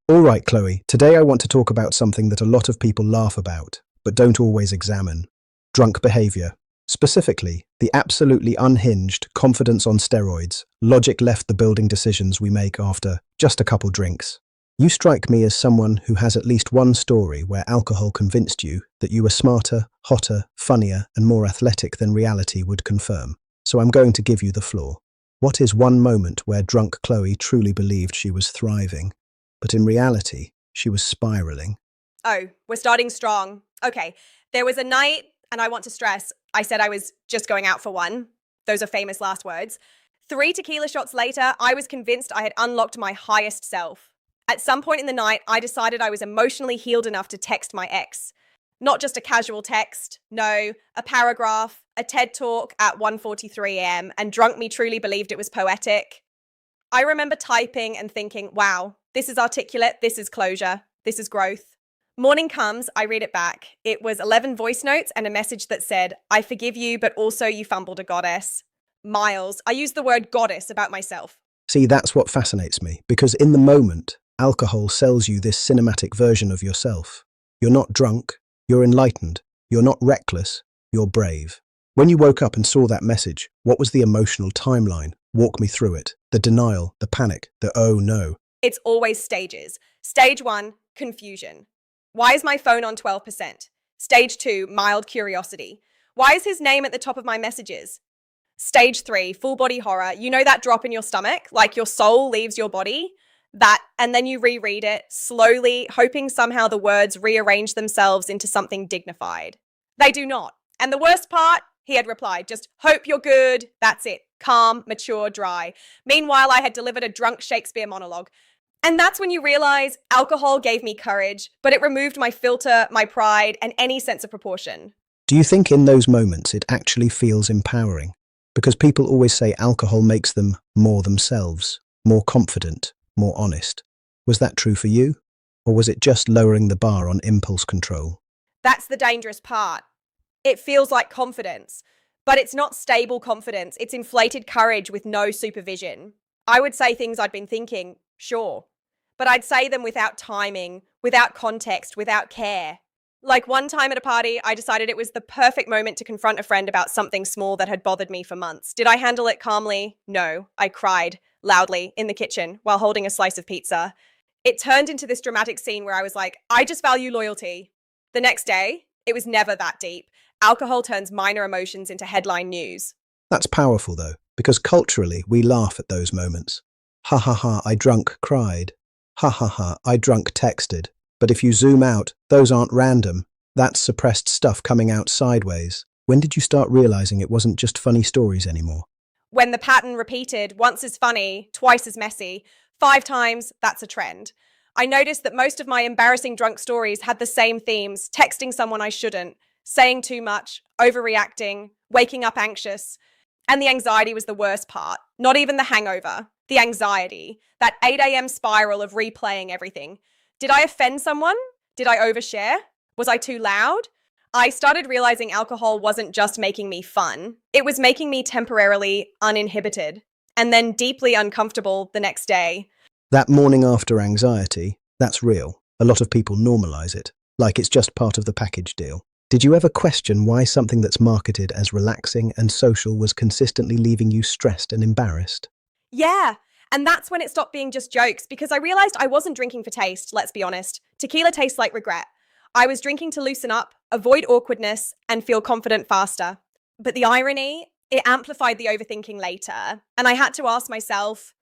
All right, Chloe, today I want to talk about something that a lot of people laugh about, but don't always examine drunk behavior. Specifically, the absolutely unhinged, confidence on steroids, logic left the building decisions we make after just a couple drinks. You strike me as someone who has at least one story where alcohol convinced you that you were smarter, hotter, funnier, and more athletic than reality would confirm. So I'm going to give you the floor. What is one moment where drunk Chloe truly believed she was thriving, but in reality, she was spiraling? Oh, we're starting strong. Okay, there was a night, and I want to stress, I said I was just going out for one. Those are famous last words. 3 tequila shots later, I was convinced I had unlocked my highest self. At some point in the night, I decided I was emotionally healed enough to text my ex. Not just a casual text, no, a paragraph, a TED talk at 1:43 a.m., and drunk me truly believed it was poetic. I remember typing and thinking, wow, this is articulate, this is closure, this is growth. Morning comes, I read it back. It was 11 voice notes and a message that said, I forgive you, but also you fumbled a goddess. Miles, I used the word goddess about myself. See, that's what fascinates me, because in the moment, alcohol sells you this cinematic version of yourself. You're not drunk, you're enlightened, you're not reckless, you're brave. When you woke up and saw that message, what was the emotional timeline? Walk me through it. The denial, the panic, the oh no. It's always stages. Stage 1, confusion. Why is my phone on 12%? Stage 2, mild curiosity. Why is his name at the top of my messages? Stage 3, full body horror. You know that drop in your stomach, like your soul leaves your body? That, and then you reread it slowly, hoping somehow the words rearrange themselves into something dignified. They do not. And the worst part, he had replied, just hope you're good. That's it. Calm, mature, dry. Meanwhile, I had delivered a drunk Shakespeare monologue. And that's when you realize alcohol gave me courage, but it removed my filter, my pride, and any sense of proportion. Do you think in those moments it actually feels empowering? Because people always say alcohol makes them more themselves, more confident, more honest. Was that true for you? Or was it just lowering the bar on impulse control? That's the dangerous part. It feels like confidence, but it's not stable confidence. It's inflated courage with no supervision. I would say things I'd been thinking, sure, but I'd say them without timing, without context, without care. Like one time at a party, I decided it was the perfect moment to confront a friend about something small that had bothered me for months. Did I handle it calmly? No. I cried loudly in the kitchen while holding a slice of pizza. It turned into this dramatic scene where I was like, I just value loyalty. The next day, it was never that deep. Alcohol turns minor emotions into headline news. That's powerful though, because culturally we laugh at those moments. Ha ha ha, I drunk cried. Ha ha ha, I drunk texted. But if you zoom out, those aren't random. That's suppressed stuff coming out sideways. When did you start realizing it wasn't just funny stories anymore? When the pattern repeated, once as funny, twice as messy, 5 times, that's a trend. I noticed that most of my embarrassing drunk stories had the same themes: texting someone I shouldn't, saying too much, overreacting, waking up anxious. And the anxiety was the worst part. Not even the hangover. The anxiety. That 8 a.m. spiral of replaying everything. Did I offend someone? Did I overshare? Was I too loud? I started realizing alcohol wasn't just making me fun. It was making me temporarily uninhibited and then deeply uncomfortable the next day. That morning after anxiety, that's real. A lot of people normalize it, like it's just part of the package deal. Did you ever question why something that's marketed as relaxing and social was consistently leaving you stressed and embarrassed? Yeah, and that's when it stopped being just jokes, because I realized I wasn't drinking for taste, let's be honest. Tequila tastes like regret. I was drinking to loosen up, avoid awkwardness, and feel confident faster. But the irony, it amplified the overthinking later. And I had to ask myself,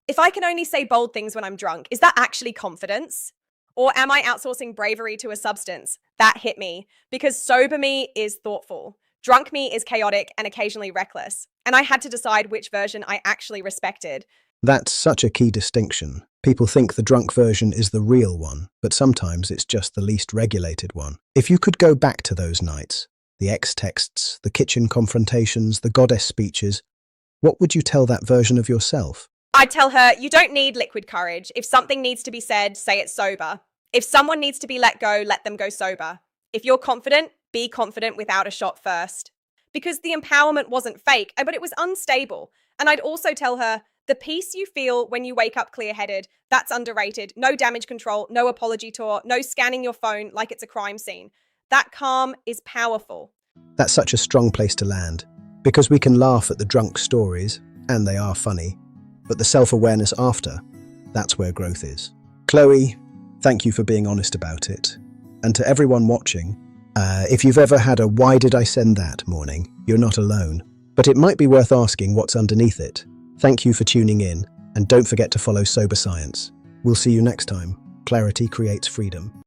if I can only say bold things when I'm drunk, is that actually confidence? Or am I outsourcing bravery to a substance? That hit me, because sober me is thoughtful. Drunk me is chaotic and occasionally reckless. And I had to decide which version I actually respected. That's such a key distinction. People think the drunk version is the real one, but sometimes it's just the least regulated one. If you could go back to those nights, the ex texts, the kitchen confrontations, the goddess speeches, what would you tell that version of yourself? I'd tell her, you don't need liquid courage. If something needs to be said, say it sober. If someone needs to be let go, let them go sober. If you're confident, be confident without a shot first. because the empowerment wasn't fake, but it was unstable. And I'd also tell her, the peace you feel when you wake up clear-headed, that's underrated. No damage control, no apology tour, no scanning your phone like it's a crime scene. That calm is powerful. That's such a strong place to land, because we can laugh at the drunk stories, and they are funny, but the self-awareness after, that's where growth is. Chloe, thank you for being honest about it. And to everyone watching, if you've ever had a "why did I send that" morning, you're not alone. But it might be worth asking what's underneath it. Thank you for tuning in, and don't forget to follow Sober Science. We'll see you next time. Clarity creates freedom.